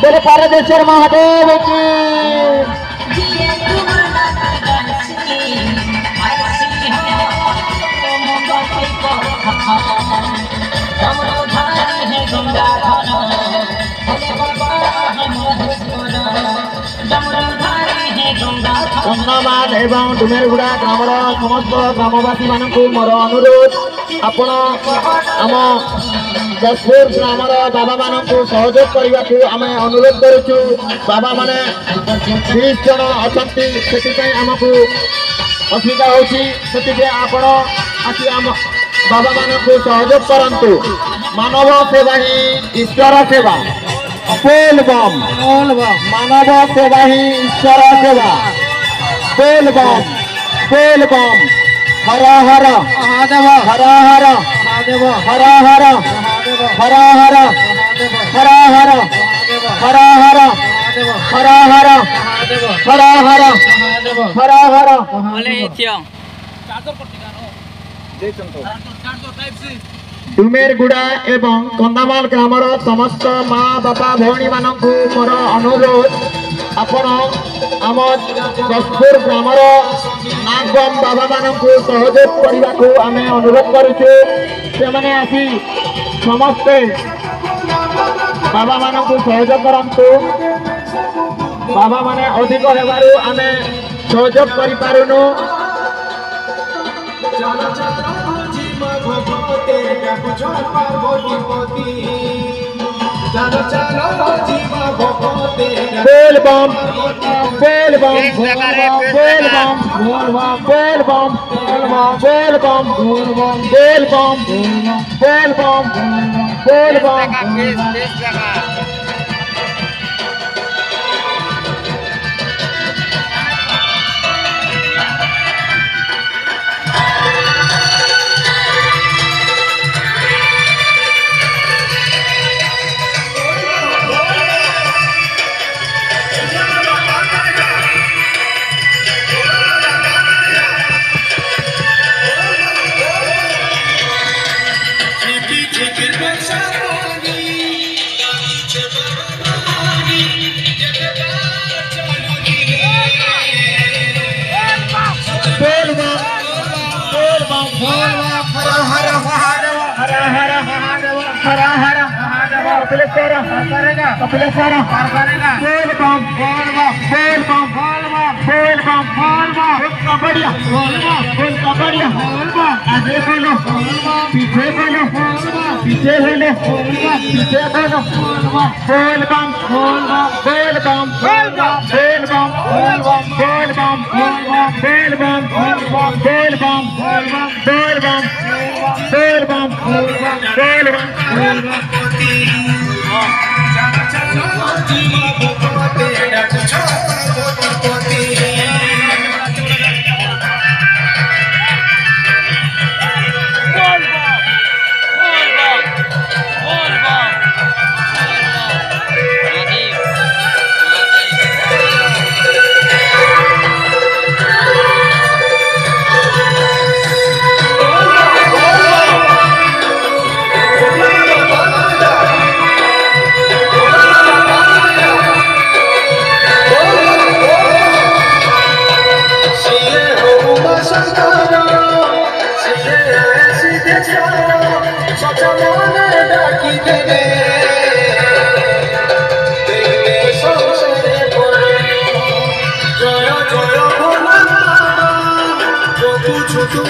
बोले पारदेश्वर महादेव की। धन्यवाद एवं डुमेरगुड़ा ग्रामर समस्त ग्रामवासी मानक मोर अनुरोध आपण आम जसपुर ग्रामर बाबा मानक सहयोग करने को आम अनुरोध करुचु। बाबा माने 20 जन अच्छा से आमको असुविधा होती आपण आसी आम बाबा मानक सहयोग करंतु। मानव सेवा ही ईश्वर सेवा। बोल बम मानव सेवा ही ईश्वर सेवा। बोल बम हर हर महादेव हर हर महादेव हर हर हर हर हर हर हर हर हर हर हर हर हर हर डुमेरगुड़ा एवं कंधामाल ग्रामर समस्त माँ बापा भौणी मानक मोर अनुरोध आपण आम जसपुर ग्रामर नागबम बाबा मानक सहयोग करने को आम अनुरोध करुचु। से आसी समस्ते बाबा मानक सहयोग करंतु। बाबा माने अधिक हेबारु आमे सहयोग करि पारुनु। बोल बम बोल बम बोल बम बोल बम बोल बम बोल बम बोल बम बोल बम बोल बम। छोटू